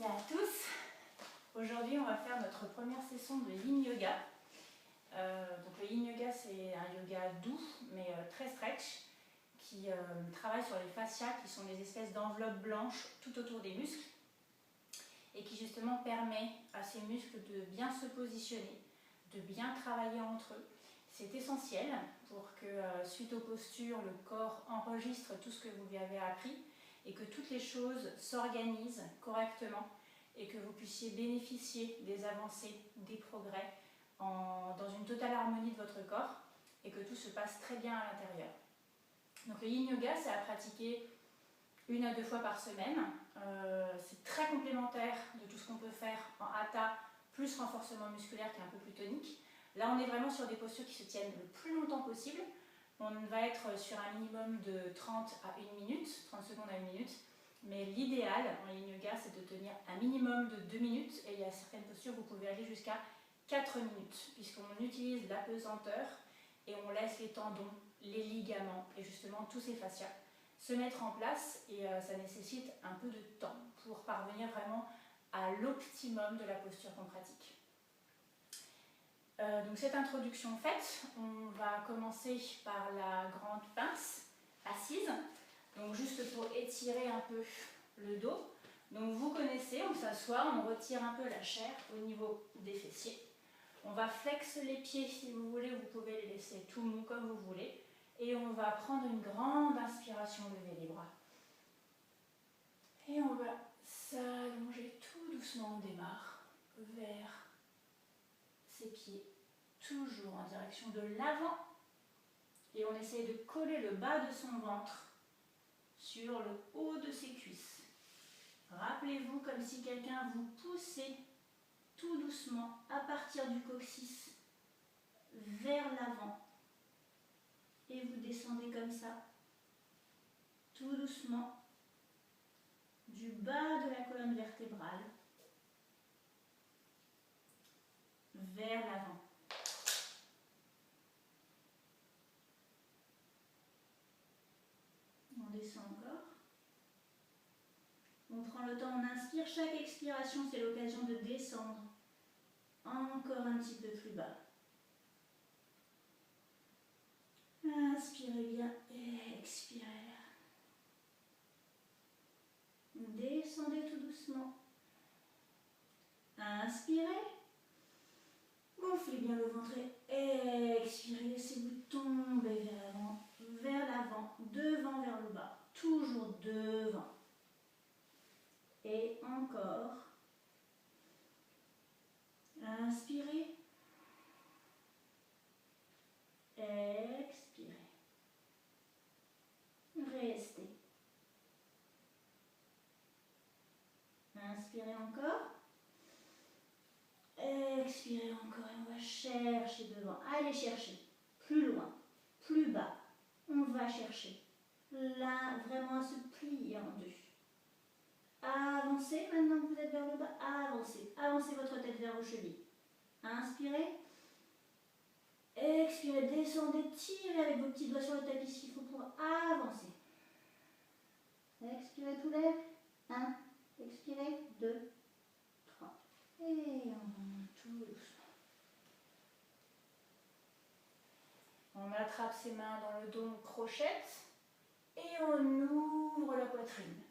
et à tous. Aujourd'hui, on va faire notre première session de Yin Yoga. Donc le Yin Yoga, c'est un yoga doux, mais très stretch, qui travaille sur les fascias, qui sont des espèces d'enveloppes blanches tout autour des muscles, et qui justement permet à ces muscles de bien se positionner, de bien travailler entre eux. C'est essentiel pour que, suite aux postures, le corps enregistre tout ce que vous lui avez appris et que toutes les choses s'organisent correctement et que vous puissiez bénéficier des avancées, des progrès dans une totale harmonie de votre corps et que tout se passe très bien à l'intérieur. Donc le Yin Yoga, c'est à pratiquer 1 à 2 fois par semaine. C'est très complémentaire de tout ce qu'on peut faire en Hatha, plus renforcement musculaire qui est un peu plus tonique. Là, on est vraiment sur des postures qui se tiennent le plus longtemps possible. On va être sur un minimum de 30 à 1 minute, 30 secondes à 1 minute. Mais l'idéal en Yin Yoga, c'est de tenir un minimum de 2 minutes. Et il y a certaines postures où vous pouvez aller jusqu'à 4 minutes, puisqu'on utilise la pesanteur et on laisse les tendons, les ligaments et justement tous ces fascias se mettre en place. Et ça nécessite un peu de temps pour parvenir vraiment à l'optimum de la posture qu'on pratique. Donc cette introduction faite, on va commencer par la grande pince assise, donc juste pour étirer un peu le dos. Donc vous connaissez, on s'assoit, on retire un peu la chair au niveau des fessiers. On va flexer les pieds si vous voulez, vous pouvez les laisser tout mous comme vous voulez. Et on va prendre une grande inspiration, lever les bras. Et on va s'allonger tout doucement, on démarre vers ses pieds, toujours en direction de l'avant, et on essaie de coller le bas de son ventre sur le haut de ses cuisses. Rappelez-vous comme si quelqu'un vous poussait tout doucement à partir du coccyx vers l'avant, et vous descendez comme ça, tout doucement, du bas de la colonne vertébrale vers l'avant. On descend encore. On prend le temps, on inspire. Chaque expiration, c'est l'occasion de descendre encore un petit peu plus bas. Inspirez bien, expirez. Descendez tout doucement. Inspirez. Gonflez bien le ventre et expirez. Laissez-vous tomber vers l'avant, devant vers le bas. Toujours devant. Et encore. Inspirez. Expirez. Restez. Inspirez encore. Expirez encore et on va chercher devant. Allez chercher. Plus loin. Plus bas. On va chercher. Là, vraiment à se plier en deux. Avancez, maintenant que vous êtes vers le bas, avancez. Avancez votre tête vers vos chevilles. Inspirez. Expirez, descendez, tirez avec vos petits doigts sur le tapis s'il faut pour avancer. Expirez tout l'air. 1, expirez, 2, 3. Et on monte tout doucement. On attrape ses mains dans le dos, on crochette et on ouvre la poitrine.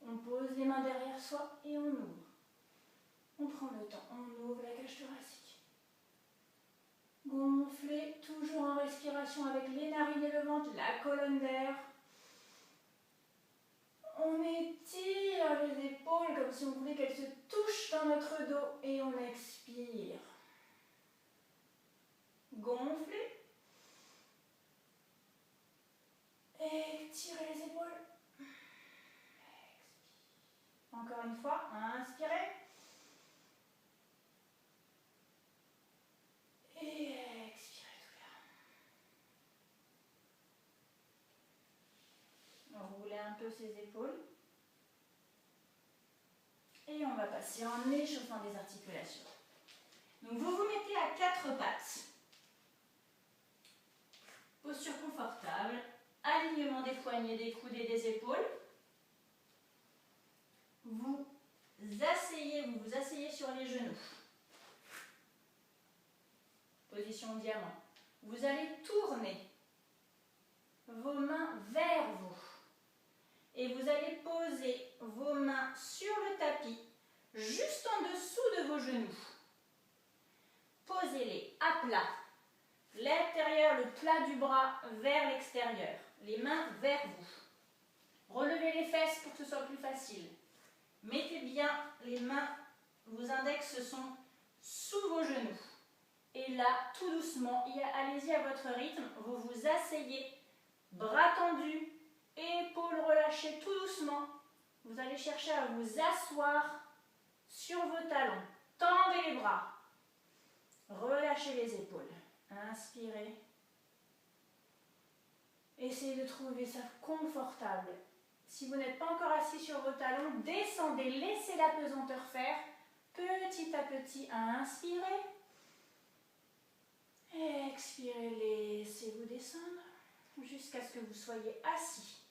On pose les mains derrière soi et on ouvre. On prend le temps, on ouvre la cage thoracique. Gonflez, toujours en respiration avec les narines et le ventre, la colonne d'air. On étire les épaules comme si on voulait qu'elles se touchent dans notre dos et on expire. Gonflez. Étirez les épaules. Encore une fois, inspirez. Et expirez tout là. Roulez un peu ses épaules. Et on va passer en échauffant des articulations. Donc vous vous mettez à 4 pattes. Posture confortable. Alignement des poignets, des coudes et des épaules. Vous asseyez sur les genoux. Position diamant. Vous allez tourner vos mains vers vous. Et vous allez poser vos mains sur le tapis, juste en dessous de vos genoux. Posez-les à plat. L'intérieur, le plat du bras vers l'extérieur. Les mains vers vous. Relevez les fesses pour que ce soit plus facile. Mettez bien les mains, vos index sont sous vos genoux. Et là, tout doucement, allez-y à votre rythme, vous vous asseyez, bras tendus, épaules relâchées tout doucement. Vous allez chercher à vous asseoir sur vos talons. Tendez les bras. Relâchez les épaules. Inspirez. Essayez de trouver ça confortable. Si vous n'êtes pas encore assis sur vos talons, descendez, laissez la pesanteur faire. Petit à petit, inspirez. Expirez, laissez-vous descendre jusqu'à ce que vous soyez assis.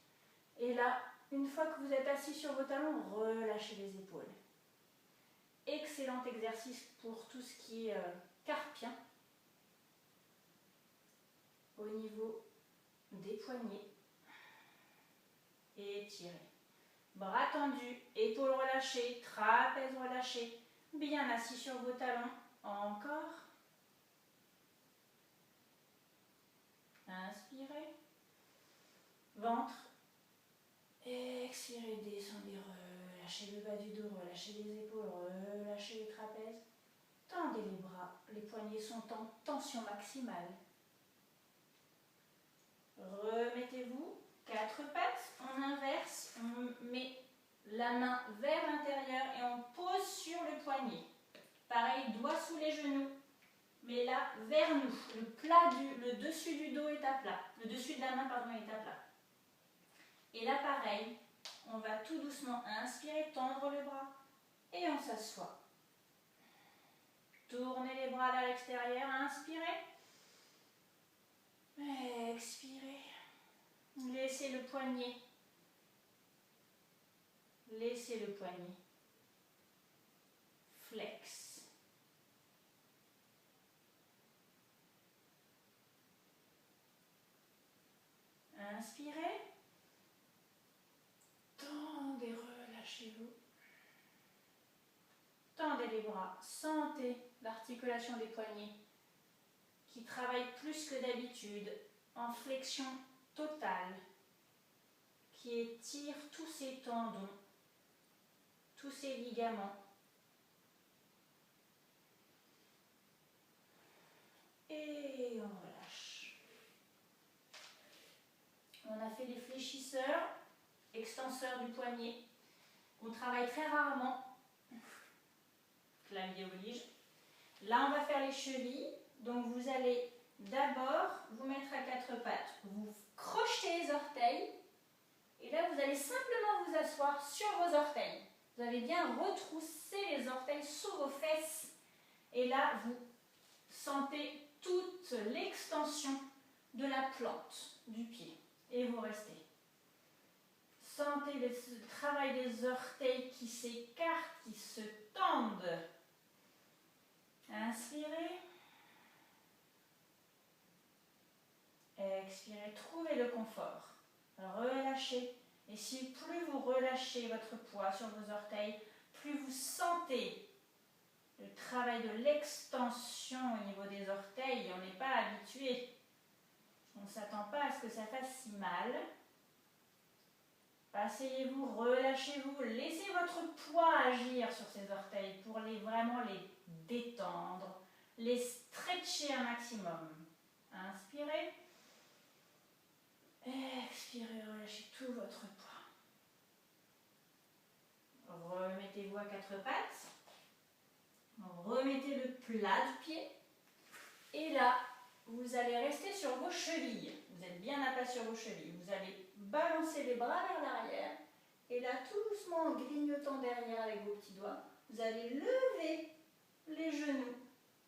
Et là, une fois que vous êtes assis sur vos talons, relâchez les épaules. Excellent exercice pour tout ce qui est carpien. Au niveau des poignets. Étirez. Bras tendus, épaules relâchées, trapèze relâché. Bien assis sur vos talons. Encore. Inspirez. Ventre. Expirez, descendez, relâchez le bas du dos, relâchez les épaules, relâchez les trapèzes. Tendez les bras, les poignets sont en tension maximale. Remettez-vous, 4 pattes, on inverse, on met la main vers l'intérieur et on pose sur le poignet. Pareil, doigt sous les genoux, mais là, vers nous. Le dessus du dos est à plat. Le dessus de la main, pardon, est à plat. Et là, pareil, on va tout doucement inspirer, tendre le bras et on s'assoit. Tournez les bras vers l'extérieur, inspirez. Expirez. Laissez le poignet. Laissez le poignet. Flex. Inspirez. Tendez, relâchez-vous. Tendez les bras. Sentez l'articulation des poignets qui travaille plus que d'habitude en flexion totale, qui étire tous ces tendons, tous ces ligaments. Et on relâche. On a fait les fléchisseurs, extenseurs du poignet, qu'on travaille très rarement. Clavier oblige. Là, on va faire les chevilles. Donc, vous allez d'abord vous mettre à 4 pattes. Vous crochetez les orteils. Et là, vous allez simplement vous asseoir sur vos orteils. Vous allez bien retrousser les orteils sous vos fesses. Et là, vous sentez toute l'extension de la plante du pied. Et vous restez. Sentez le travail des orteils qui s'écartent, qui se tendent. Inspirez. Expirez. Trouvez le confort. Relâchez. Et si plus vous relâchez votre poids sur vos orteils, plus vous sentez le travail de l'extension au niveau des orteils. On n'est pas habitué. On ne s'attend pas à ce que ça fasse si mal. Asseyez-vous, relâchez-vous, laissez votre poids agir sur ces orteils pour vraiment les détendre, les stretcher un maximum. Inspirez. Expirez, relâchez tout votre poids. Remettez-vous à 4 pattes. Remettez le plat du pied. Et là, vous allez rester sur vos chevilles. Vous êtes bien à plat sur vos chevilles. Vous allez balancer les bras vers l'arrière. Et là, tout doucement, en grignotant derrière avec vos petits doigts, vous allez lever les genoux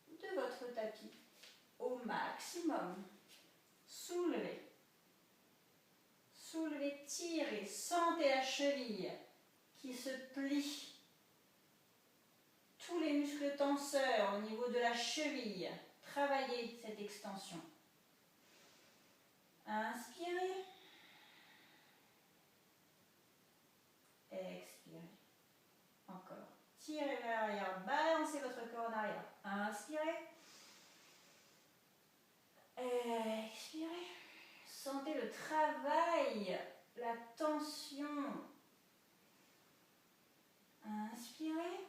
de votre tapis au maximum. Soulevez. Soulevez, tirez. Sentez la cheville qui se plie. tous les muscles tenseurs au niveau de la cheville. Travaillez cette extension. Inspirez. Expirez. Encore. Tirez vers l'arrière. Balancez votre corps en arrière. Inspirez. Expirez. Sentez le travail, la tension. Inspirez.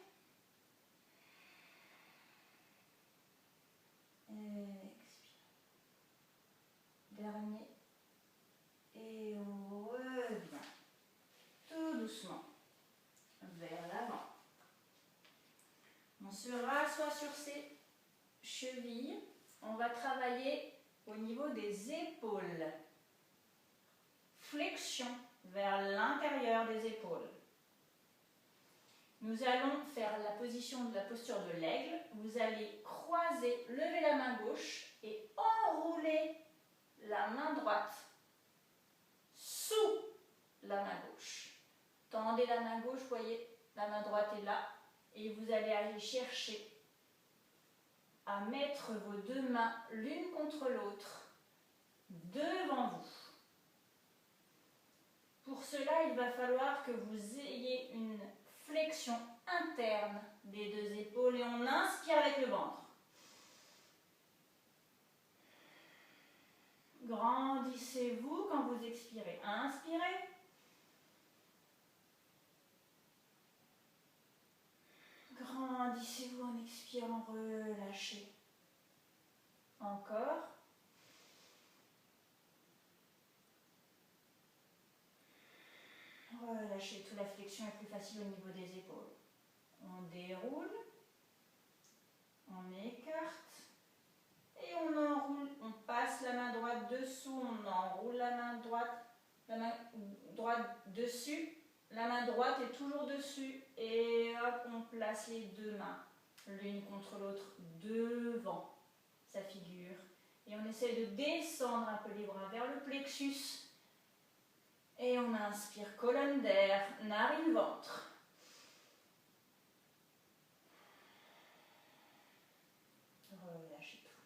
Expirez. Dernier. Et on revient tout doucement vers l'avant. On se rassoit sur ses chevilles. On va travailler au niveau des épaules. Flexion vers l'intérieur des épaules. Nous allons faire la position de la posture de l'aigle. Vous allez croiser, lever la main gauche et enrouler la main droite sous la main gauche. Tendez la main gauche, voyez, la main droite est là. Et vous allez aller chercher à mettre vos deux mains l'une contre l'autre devant vous. Pour cela, il va falloir que vous ayez une flexion interne des deux épaules et on inspire avec le ventre. Grandissez-vous quand vous expirez. Inspirez. Grandissez-vous en expirant, relâchez. Encore. Relâchez, toute la flexion est plus facile au niveau des épaules. On déroule, on écarte et on enroule. On passe la main droite dessous, on enroule la main droite dessus. La main droite est toujours dessus et hop, on place les deux mains l'une contre l'autre devant sa figure. Et on essaie de descendre un peu les bras vers le plexus. Et on inspire, colonne d'air, narine, ventre. Relâchez tout.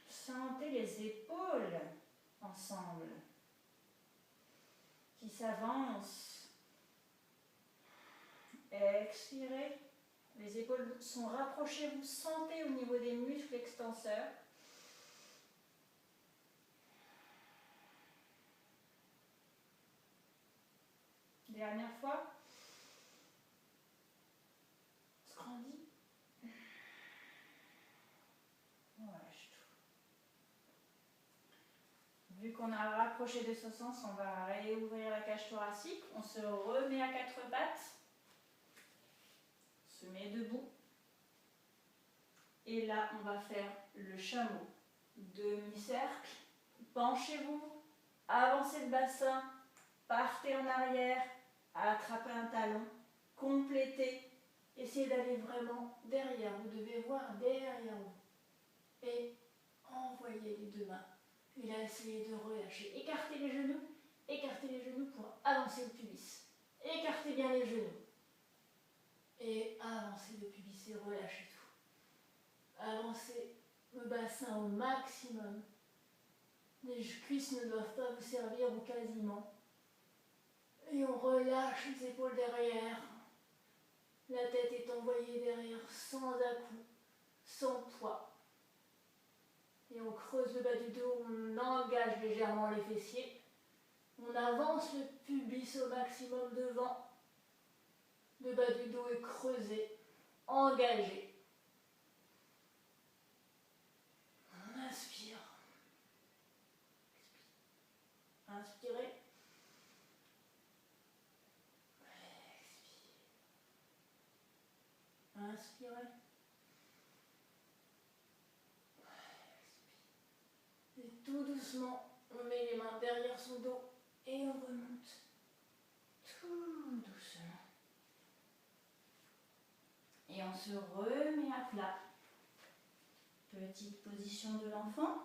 Sentez les épaules ensemble qui s'avancent. Expirez. Les épaules sont rapprochées. Vous sentez au niveau des muscles extenseurs. Dernière fois. On se grandit. On relâche tout. Vu qu'on a rapproché de ce sens, on va réouvrir la cage thoracique. On se remet à quatre pattes. On se met debout. Et là, on va faire le chameau. Demi-cercle. Penchez-vous. Avancez le bassin. Partez en arrière. Attrapez un talon. Complétez. Essayez d'aller vraiment derrière. Vous devez voir derrière vous. Et envoyez les deux mains. Et là, essayez de relâcher. Écartez les genoux. Écartez les genoux pour avancer le pubis. Écartez bien les genoux. Et avancez le pubis et relâchez tout. Avancez le bassin au maximum. Les cuisses ne doivent pas vous servir ou quasiment. Et on relâche les épaules derrière. La tête est envoyée derrière sans à-coups, sans poids. Et on creuse le bas du dos, on engage légèrement les fessiers. On avance le pubis au maximum devant. Le bas du dos est creusé, engagé. On inspire. Inspirez. Inspirez. Et tout doucement, on met les mains derrière son dos et on remonte. Tout doucement. Et on se remet à plat. Petite position de l'enfant.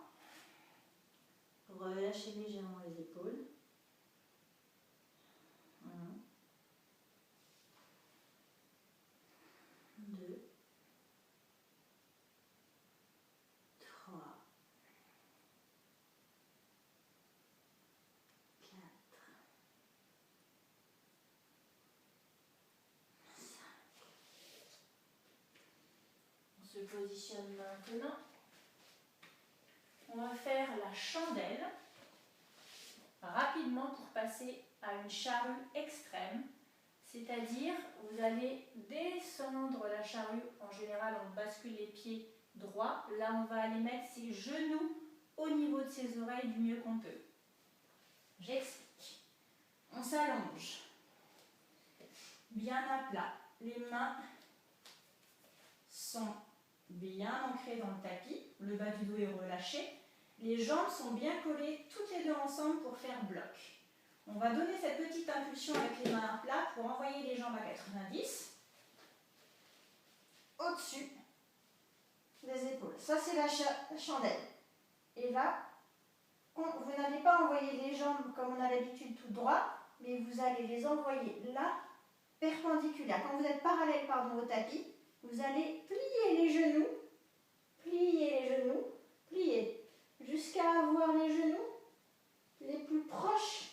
Relâchez légèrement les épaules. 1, positionne maintenant. On va faire la chandelle rapidement pour passer à une charrue extrême. C'est-à-dire, vous allez descendre la charrue. En général, on bascule les pieds droits. Là, on va aller mettre ses genoux au niveau de ses oreilles du mieux qu'on peut. J'explique. On s'allonge. Bien à plat. Les mains sont bien ancrées dans le tapis. Le bas du dos est relâché. Les jambes sont bien collées toutes les deux ensemble pour faire bloc. On va donner cette petite impulsion avec les mains à plat pour envoyer les jambes à 90 au-dessus des épaules. Ça, c'est la chandelle. Et là, vous n'allez pas envoyer les jambes comme on a l'habitude tout droit, mais vous allez les envoyer là, perpendiculaires. Quand vous êtes parallèle au tapis, vous allez plier les genoux, plier, jusqu'à avoir les genoux les plus proches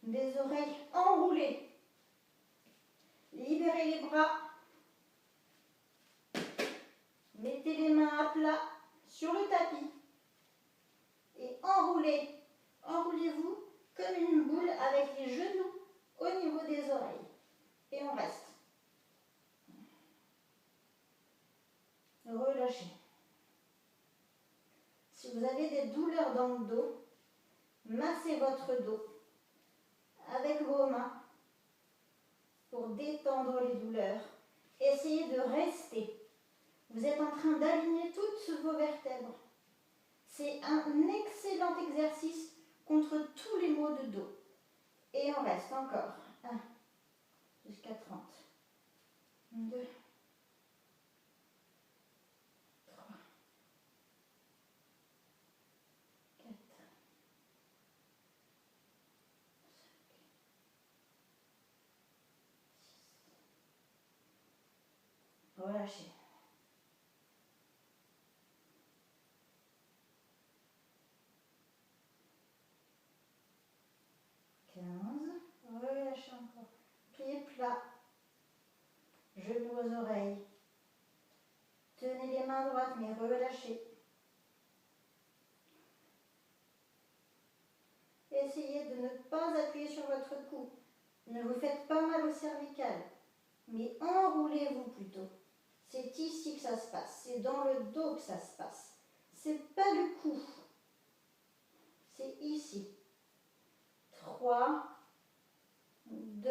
des oreilles enroulées. Libérez les bras. Mettez les mains à plat sur le tapis. Et enroulez. Enroulez-vous comme une boule avec les genoux au niveau des oreilles. Et on reste. Relâchez. Si vous avez des douleurs dans le dos, massez votre dos avec vos mains pour détendre les douleurs. Essayez de rester. Vous êtes en train d'aligner toutes vos vertèbres. C'est un excellent exercice contre tous les maux de dos. Et on reste encore. 1 jusqu'à 30. 2, 3, 4, 5, 6. Relâchez. 15. Relâchez encore. Pieds plats. Genoux aux oreilles. Tenez les mains droites, mais relâchez. Essayez de ne pas appuyer sur votre cou. Ne vous faites pas mal au cervical, mais enroulez-vous plutôt. C'est ici que ça se passe, c'est dans le dos que ça se passe. C'est pas le cou, c'est ici. 3, 2,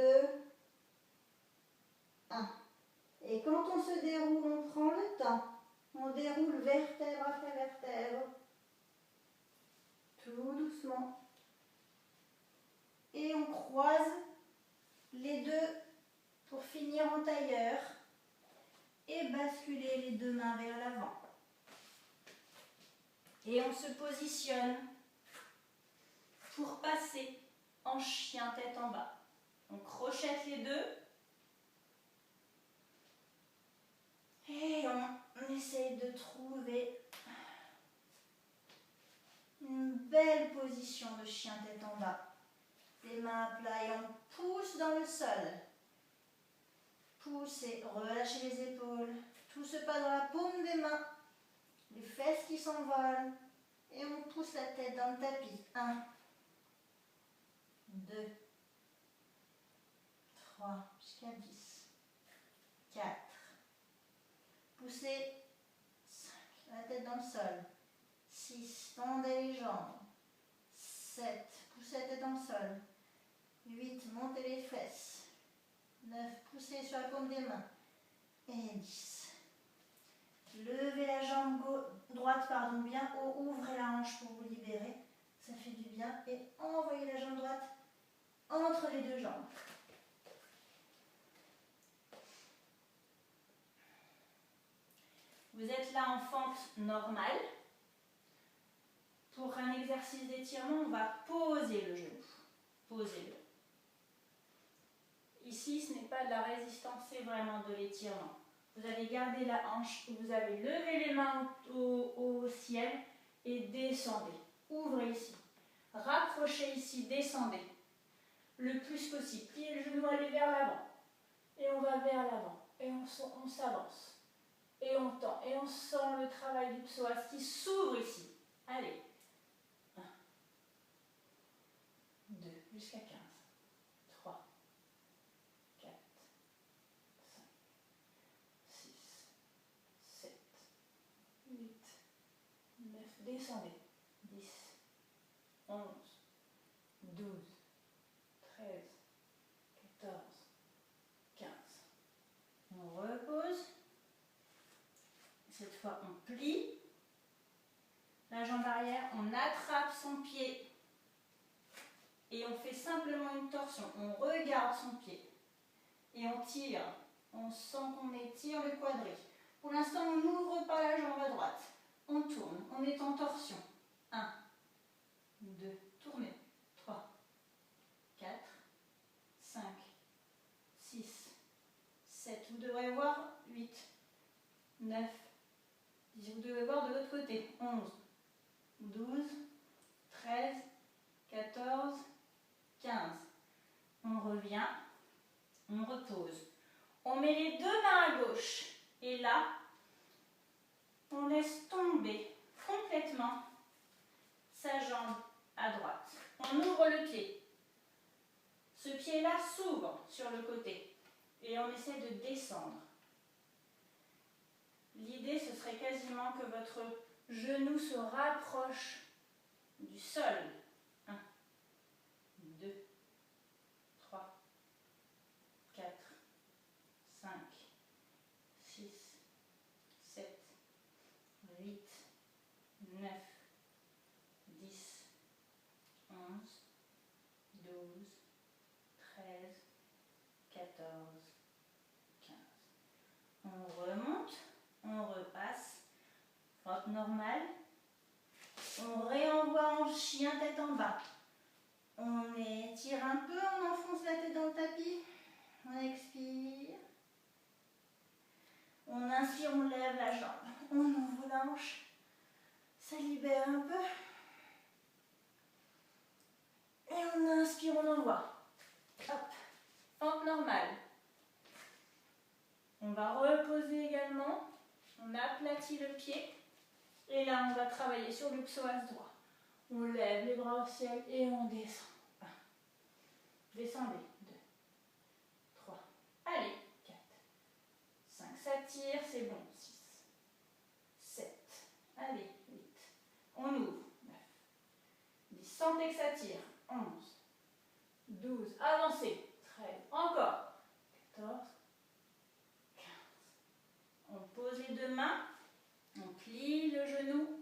1. Et quand on se déroule, on prend le temps. On déroule vertèbre après vertèbre. Tout doucement. Et on croise les deux pour finir en tailleur. Et basculer les deux mains vers l'avant. Et on se positionne pour passer en chien tête en bas. On crochette les deux. Et on essaye de trouver une belle position de chien tête en bas. Les mains à plat et on pousse dans le sol. Poussez, relâchez les épaules. Tout se passe dans la paume des mains. Les fesses qui s'envolent. Et on pousse la tête dans le tapis. 1, 2, 3, jusqu'à 10. 4. Poussez. 5. La tête dans le sol. 6. Tendez les jambes. 7. Poussez la tête dans le sol. 8. Montez les fesses. 9. Poussez sur la paume des mains. Et 10. Levez la jambe droite bien haut. Ouvrez la hanche pour vous libérer. Ça fait du bien. Et envoyez la jambe droite entre les deux jambes. Vous êtes là en fente normale. Pour un exercice d'étirement, on va poser le genou. Posez-le. Ici, ce n'est pas de la résistance, c'est vraiment de l'étirement. Vous allez garder la hanche, vous avez levé les mains au ciel et descendez. Ouvrez ici. Rapprochez ici, descendez. Le plus possible. Pliez le genou, allez vers l'avant. Et on va vers l'avant. Et on s'avance. Et on tend. Et on sent le travail du psoas qui s'ouvre ici. Allez. 1, 2, jusqu'à 15. 3, 4, 5, 6, 7, 8, 9. Descendez. 10, 11, 12, 13, 14, 15. On repose. Cette fois, on plie. La jambe arrière, on attrape son pied. Et on fait simplement une torsion. On regarde son pied. Et on tire. On sent qu'on étire le quadri. Pour l'instant, on n'ouvre pas la jambe à droite. On tourne. On est en torsion. 1, 2, tournez. 3, 4, 5, 6, 7. Vous devrez voir 8, 9, 10. Vous devez voir de l'autre côté. 11, 12, 13, 14, 15. On revient, on repose. On met les deux mains à gauche. Et là, on laisse tomber complètement sa jambe à droite. On ouvre le pied. Ce pied-là s'ouvre sur le côté. Et on essaie de descendre. L'idée, ce serait quasiment que votre genou se rapproche du sol. 1, 2, 3, 4, 5, 6, 7, 8, 9, 10, 11, 12, 13, 14, 15. On remonte, on repasse. Fente normale. On réenvoie en chien tête en bas. On étire un peu, on enfonce la tête dans le tapis. On expire. On inspire, on lève la jambe. On ouvre la hanche. Ça libère un peu. Et on inspire, on envoie. Hop. Fente normale. On va reposer également. On aplatit le pied. Et là, on va travailler sur le psoas droit. On lève les bras au ciel et on descend. 1. Descendez. 2. 3. Allez. 4. 5. Ça tire, c'est bon. 6. 7. Allez. 8. On ouvre. 9. 10. Sentez que ça tire. 11. 12. Avancez. 13. Encore. 14. 15. On pose les deux mains. On plie le genou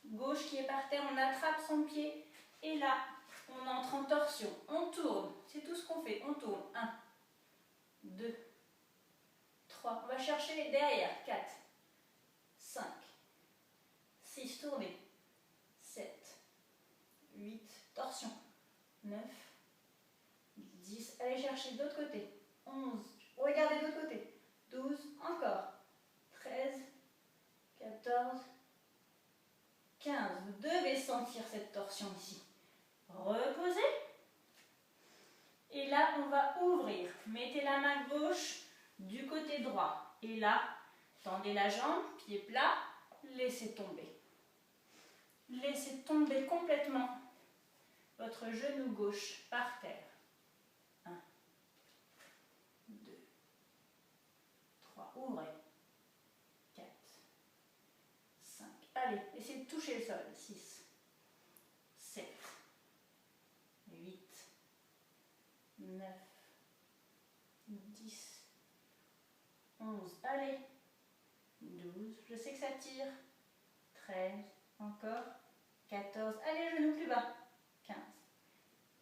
gauche qui est par terre, on attrape son pied et là, on entre en torsion. On tourne, c'est tout ce qu'on fait. On tourne. 1, 2, 3. On va chercher derrière. 4, 5, 6. Tournez. 7, 8. Torsion. 9, 10. Allez chercher de l'autre côté. 11. Regardez de l'autre côté. 12. Encore. 13, 14, 15. Vous devez sentir cette torsion ici. Reposez. Et là, on va ouvrir. Mettez la main gauche du côté droit. Et là, tendez la jambe, pied plat, laissez tomber. Laissez tomber complètement votre genou gauche par terre. 1, 2, 3. Ouvrez. 4, 5. Allez, essayez de toucher le sol. 6, 7, 8, 9, 10, 11. Allez. 12. Je sais que ça tire. 13. Encore. 14. Allez, genou plus bas. 15.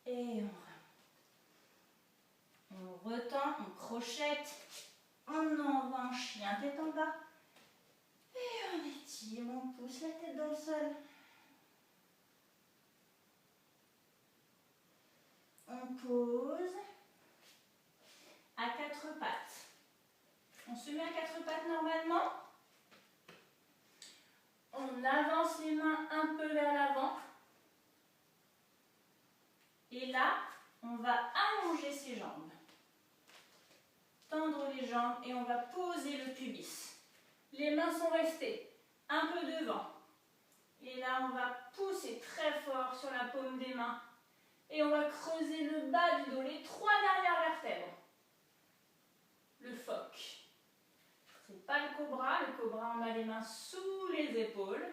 Et on retend, on crochette. On envoie un chien tête en bas. Et on étire, on pousse la tête dans le sol. On pose à quatre pattes. On se met à quatre pattes normalement. On avance les mains un peu vers l'avant. Et là, on va allonger ses jambes. Tendre les jambes et on va poser le pubis. Les mains sont restées un peu devant. Et là, on va pousser très fort sur la paume des mains. Et on va creuser le bas du dos, les 3 dernières vertèbres. Le phoque. C'est pas le cobra. Le cobra, on a les mains sous les épaules.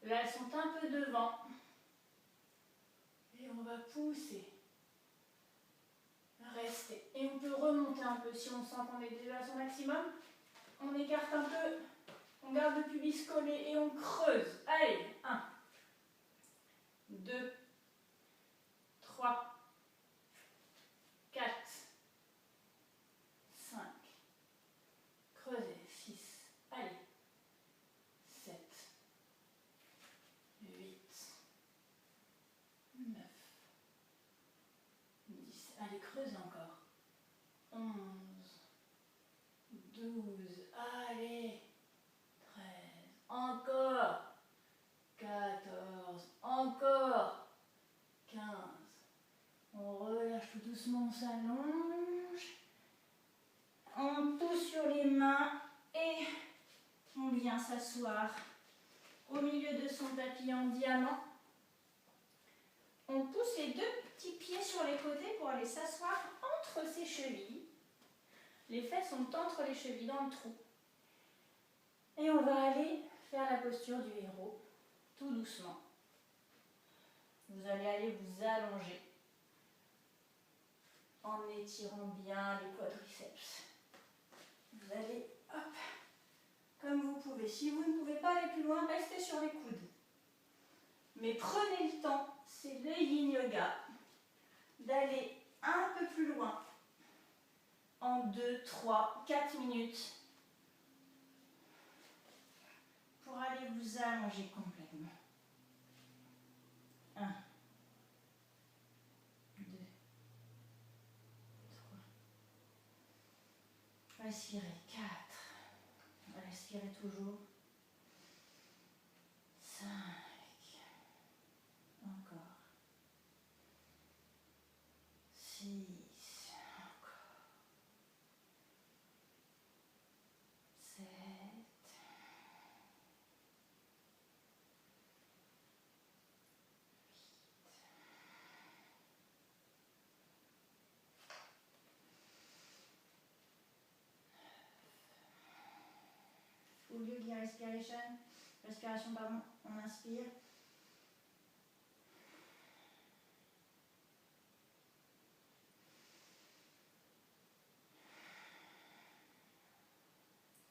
Là, elles sont un peu devant. Et on va pousser. Rester. Et on peut remonter un peu si on sent qu'on est déjà à son maximum. On écarte un peu. On garde le pubis collé et on creuse. Allez, 1, 2, 3, 4, 5. Creusez. 6. Allez. 7, 8, 9, 10. Allez, creusez encore. 11, 12. Allez. 13. Encore. 14. Encore. 15. On relâche tout doucement, on s'allonge. On pousse sur les mains et on vient s'asseoir au milieu de son tapis en diamant. On pousse les 2 petits pieds sur les côtés pour aller s'asseoir entre ses chevilles. Les fesses sont entre les chevilles dans le trou. Et on va aller faire la posture du héros, tout doucement. Vous allez aller vous allonger en étirant bien les quadriceps. Vous allez, hop, comme vous pouvez. Si vous ne pouvez pas aller plus loin, restez sur les coudes. Mais prenez le temps, c'est le yin yoga, d'aller un peu plus loin en 2, 3, 4 minutes pour aller vous allonger complètement. 1, 2, 3. Respirez. 4. Respirez toujours. 5. Encore. 6. Encore. 7. 8. Full yogi respiration, pardon. On inspire.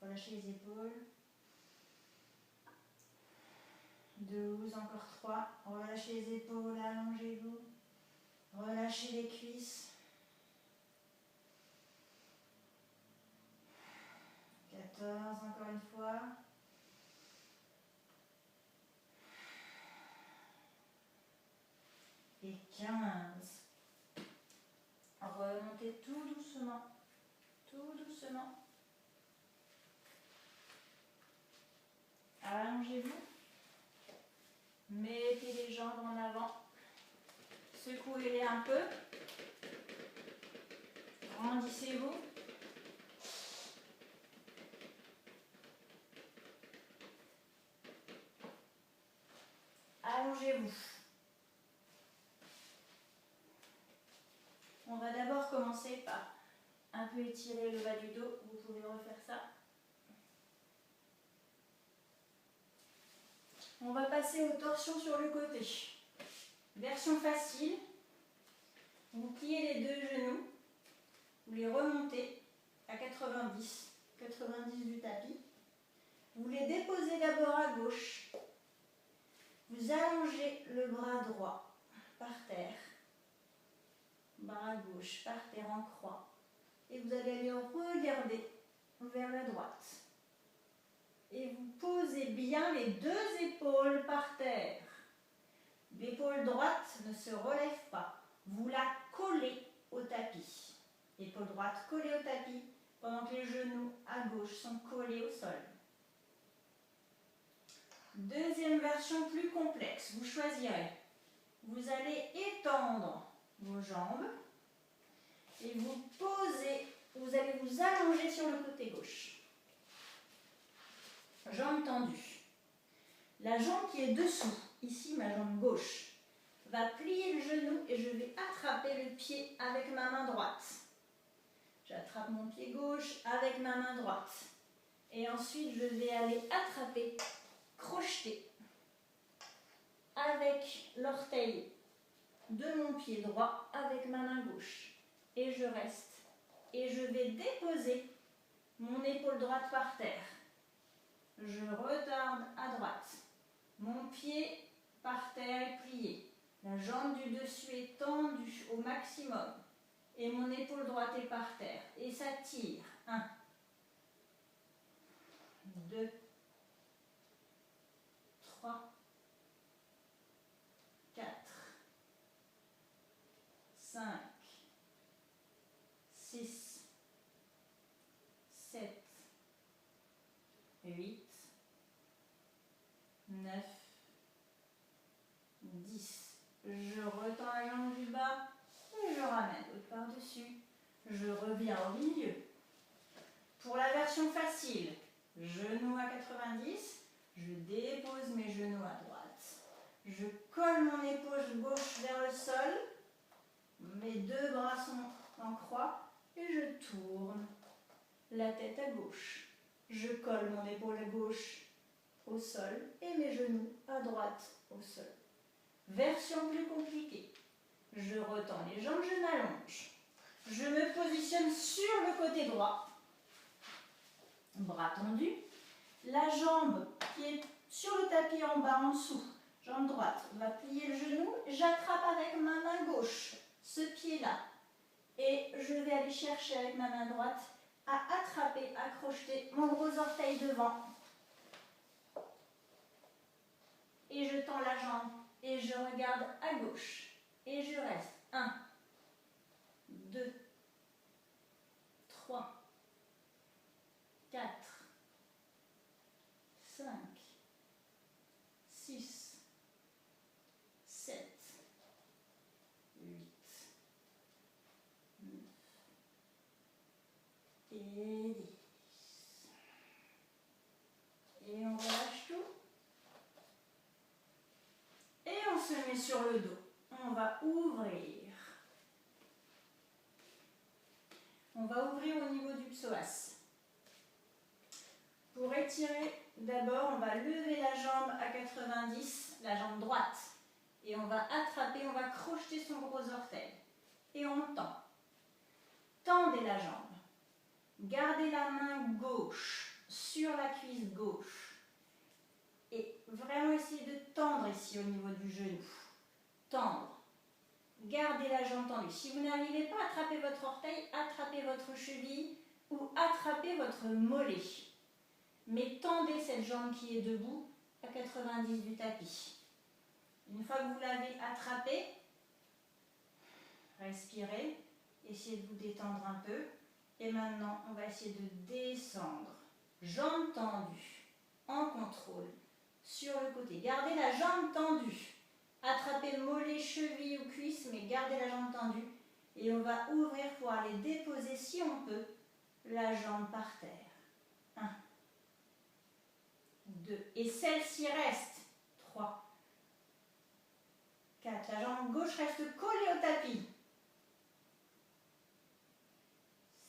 Relâchez les épaules. 12, encore 3. Relâchez les épaules, allongez-vous. Relâchez les cuisses. 14, encore une fois. Et 15. Remontez tout doucement. Tout doucement. Allongez-vous. Mettez les jambes en avant. Secouez-les un peu. Grandissez-vous. Allongez-vous. On va d'abord commencer par un peu étirer le bas du dos. Vous pouvez refaire ça. On va passer aux torsions sur le côté. Version facile. Vous pliez les 2 genoux. Vous les remontez à 90 du tapis. Vous les déposez d'abord à gauche. Vous allongez le bras droit par terre. Bras gauche par terre en croix. Et vous allez aller regarder vers la droite. Et vous posez bien les 2 épaules par terre. L'épaule droite ne se relève pas. Vous la collez au tapis. Épaule droite collée au tapis pendant que les genoux à gauche sont collés au sol. Deuxième version plus complexe. Vous choisirez. Vous allez étendre vos jambes et vous posez. Vous allez vous allonger sur le côté gauche. Jambe tendue. La jambe qui est dessous, ici ma jambe gauche, va plier le genou et je vais attraper le pied avec ma main droite. J'attrape mon pied gauche avec ma main droite. Et ensuite, je vais aller attraper, crocheter avec l'orteil de mon pied droit avec ma main gauche. Et je reste. Et je vais déposer mon épaule droite par terre. Je retarde à droite. Mon pied par terre est plié. La jambe du dessus est tendue au maximum. Et mon épaule droite est par terre. Et ça tire. 1, 2, 3, 4, 5, 6, 7, 8, 9, 10. Je retends la jambe du bas et je ramène l'autre par-dessus. Je reviens au milieu. Pour la version facile, genou à 90, je dépose mes genoux à droite. Je colle mon épaule gauche vers le sol. Mes deux bras sont en croix et je tourne la tête à gauche. Je colle mon épaule gauche au sol et mes genoux à droite au sol. Version plus compliquée. Je retends les jambes, je m'allonge. Je me positionne sur le côté droit. Bras tendus. La jambe qui est sur le tapis en bas, en dessous, jambe droite, va plier le genou. J'attrape avec ma main gauche ce pied-là. Et je vais aller chercher avec ma main droite à attraper, à crocheter mon gros orteil devant. Et je tends la jambe et je regarde à gauche. Et je reste. 1, 2, 3, 4, 5, 6, 7, 8, 9 et 10. Et on relâche tout. Et on se met sur le dos. On va ouvrir. On va ouvrir au niveau du psoas. Pour étirer, d'abord, on va lever la jambe à 90, la jambe droite. Et on va attraper, on va crocheter son gros orteil. Et on tend. Tendez la jambe. Gardez la main gauche sur la cuisse gauche. Et vraiment essayer de tendre ici au niveau du genou. Tendre. Gardez la jambe tendue. Si vous n'arrivez pas à attraper votre orteil, attrapez votre cheville ou attrapez votre mollet. Mais tendez cette jambe qui est debout à 90 du tapis. Une fois que vous l'avez attrapée, respirez, essayez de vous détendre un peu. Et maintenant, on va essayer de descendre. Jambes tendues, en contrôle, sur le côté. Gardez la jambe tendue. Attrapez mollet, cheville ou cuisse, mais gardez la jambe tendue. Et on va ouvrir pour aller déposer, si on peut, la jambe par terre. 1, 2. Et celle-ci reste. 3, 4. La jambe gauche reste collée au tapis.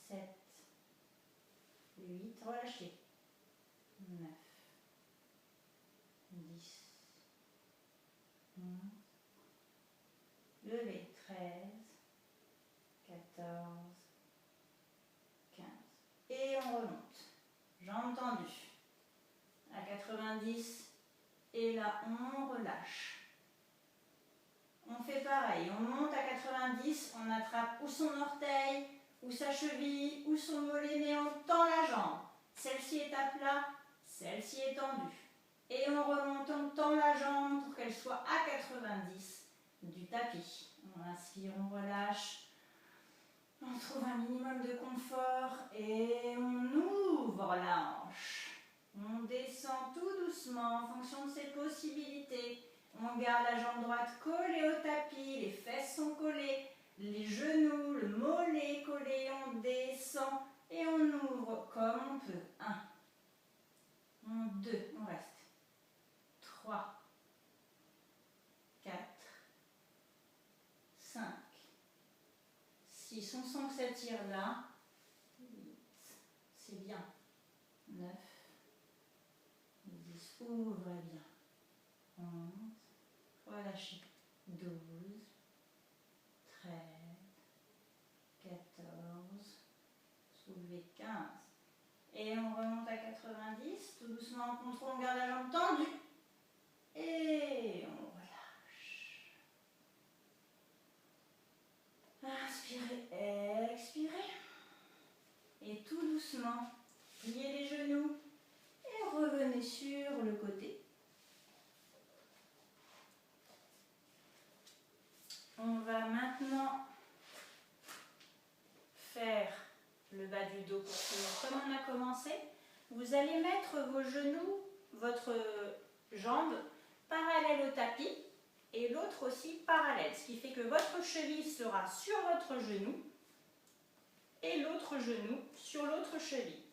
7, 8. Relâchez. 9, 10, 11. Levez. 13, 14, 15. Et on remonte. Jambes tendues. À 90. Et là, on relâche. On fait pareil. On monte à 90. On attrape ou son orteil, ou sa cheville, ou son mollet, mais on tend la jambe. Celle-ci est à plat, celle-ci est tendue. Et on remonte, on tend la jambe pour qu'elle soit à 90 du tapis. On inspire, on relâche. On trouve un minimum de confort et on ouvre la hanche. On descend tout doucement en fonction de ses possibilités. On garde la jambe droite collée au tapis, les fesses sont collées, les genoux, le mollet collé, on descend et on ouvre comme on peut. 1. 2, on reste. 3, 4, 5, 6, on sent que ça tire là. 8, c'est bien. 9, 10, ouvrez bien. 11, relâchez. 12, 13, 14, soulevez 15. Et on remonte à 90, tout doucement en contrôle, on garde la jambe tendue. Et on relâche. Inspirez, expirez. Et tout doucement, pliez les genoux et revenez sur le côté. On va maintenant faire le bas du dos pour finir comme on a commencé. Vous allez mettre vos genoux, votre jambe parallèle au tapis et l'autre aussi parallèle. Ce qui fait que votre cheville sera sur votre genou et l'autre genou sur l'autre cheville.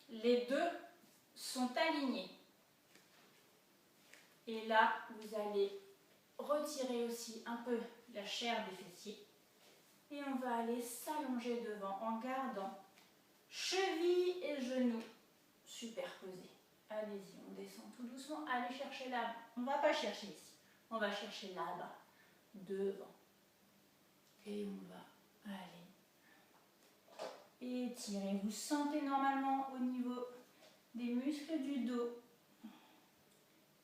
Les deux sont alignés. Et là, vous allez retirer aussi un peu la chair des fessiers. Et on va aller s'allonger devant en gardant cheville et genoux superposés. Allez-y, on descend tout doucement. Allez chercher là-bas. On ne va pas chercher ici. On va chercher là-bas, devant. Et on va aller étirer. Vous sentez normalement au niveau des muscles du dos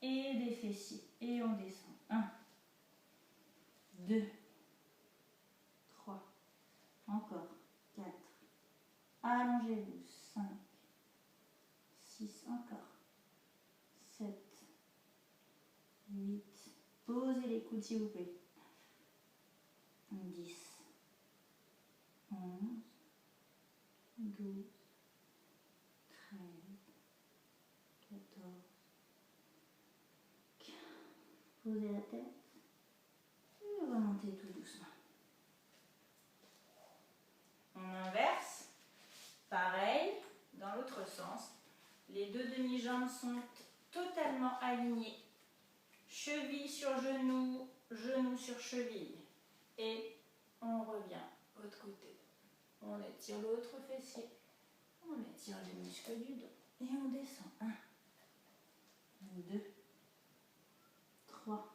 et des fessiers. Et on descend. 1, 2, 3, encore 4. Allongez-vous. 5, 6, encore. 7, 8. Posez les coudes s'il vous plaît. 10, 11, 12, 13, 14, 15. Posez la tête et remontez tout doucement. On inverse. Pareil, dans l'autre sens. Les deux demi-jambes sont totalement alignées. Cheville sur genou, genou sur cheville. Et on revient de l'autre côté. On étire l'autre fessier. On étire les muscles du dos. Et on descend. 1, 2, 3,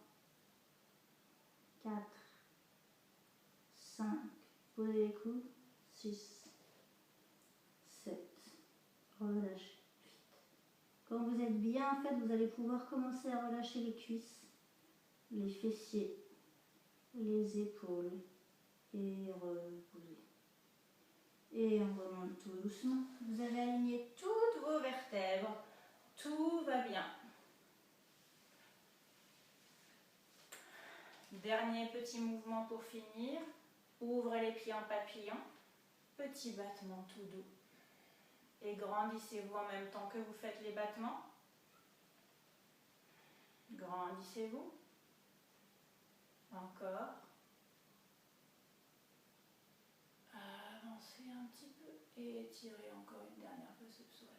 4, 5. Posez les coudes. 6, 7. Relâchez. Quand vous êtes bien, en fait, vous allez pouvoir commencer à relâcher les cuisses, les fessiers, les épaules et reposer. Et on remonte tout doucement. Vous avez aligné toutes vos vertèbres. Tout va bien. Dernier petit mouvement pour finir. Ouvrez les pieds en papillon. Petit battement tout doux. Et grandissez-vous en même temps que vous faites les battements. Grandissez-vous. Encore. Avancez un petit peu et étirez encore une dernière fois ce psoas.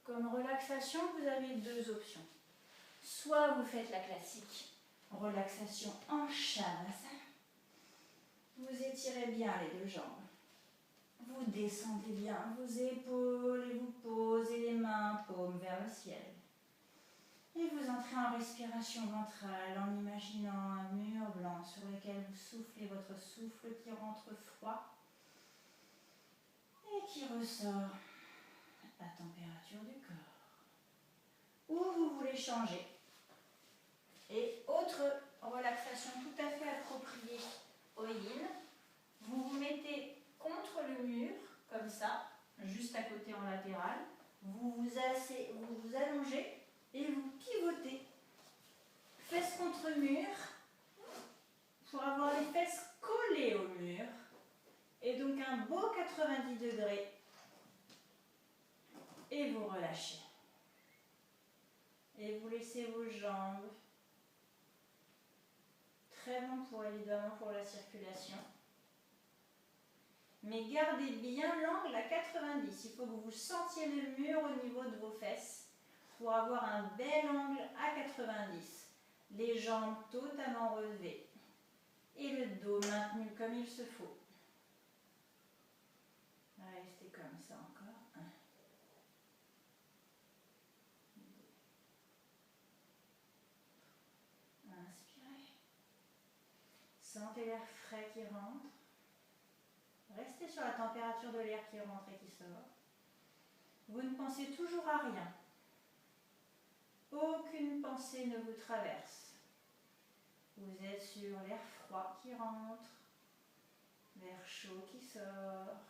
Comme relaxation, vous avez deux options. Soit vous faites la classique relaxation en Shavasana. Vous étirez bien les deux jambes. Vous descendez bien vos épaules et vous posez les mains, paumes vers le ciel. Et vous entrez en respiration ventrale en imaginant un mur blanc sur lequel vous soufflez votre souffle qui rentre froid et qui ressort à température du corps. Ou vous voulez changer. Et autre relaxation tout à fait appropriée au yin, vous vous mettez contre le mur, comme ça, juste à côté en latéral, vous vous allongez et vous pivotez, fesses contre mur, pour avoir les fesses collées au mur, et donc un beau 90 degrés, et vous relâchez. Et vous laissez vos jambes, très bon pour évidemment pour la circulation. mais gardez bien l'angle à 90. Il faut que vous sentiez le mur au niveau de vos fesses pour avoir un bel angle à 90. Les jambes totalement relevées et le dos maintenu comme il se faut. Restez comme ça encore. 1, 2. Inspirez. Sentez l'air frais qui rentre. Restez sur la température de l'air qui rentre et qui sort. Vous ne pensez toujours à rien. Aucune pensée ne vous traverse. Vous êtes sur l'air froid qui rentre, l'air chaud qui sort,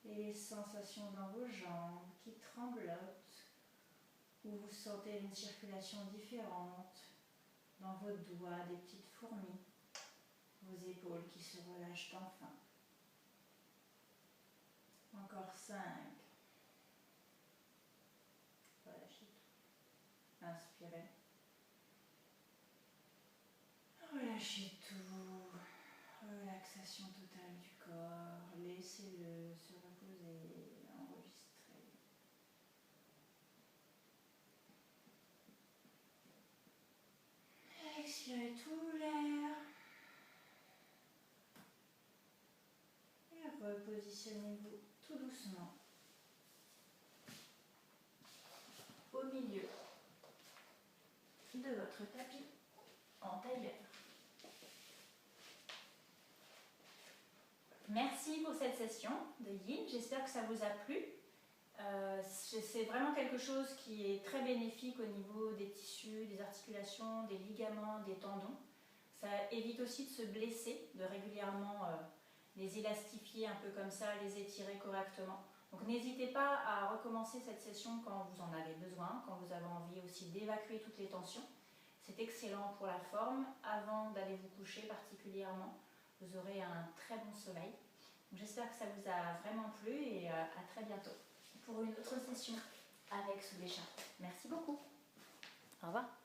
et les sensations dans vos jambes qui tremblotent, où vous sentez une circulation différente dans vos doigts, des petites fourmis, vos épaules qui se relâchent enfin. Encore 5. Relâchez tout. Inspirez. Relâchez tout. Relaxation totale du corps. Laissez-le se reposer, enregistrer. Expirez tout l'air. Et repositionnez-vous tout doucement au milieu de votre tapis en tailleur. Merci pour cette session de Yin, j'espère que ça vous a plu. C'est vraiment quelque chose qui est très bénéfique au niveau des tissus, des articulations, des ligaments, des tendons. Ça évite aussi de se blesser, de régulièrement les élastifier un peu comme ça, les étirer correctement. Donc n'hésitez pas à recommencer cette session quand vous en avez besoin, quand vous avez envie aussi d'évacuer toutes les tensions. C'est excellent pour la forme, avant d'aller vous coucher particulièrement. Vous aurez un très bon sommeil. J'espère que ça vous a vraiment plu et à très bientôt pour une autre session avec Sous l'écharpe. Merci beaucoup. Au revoir.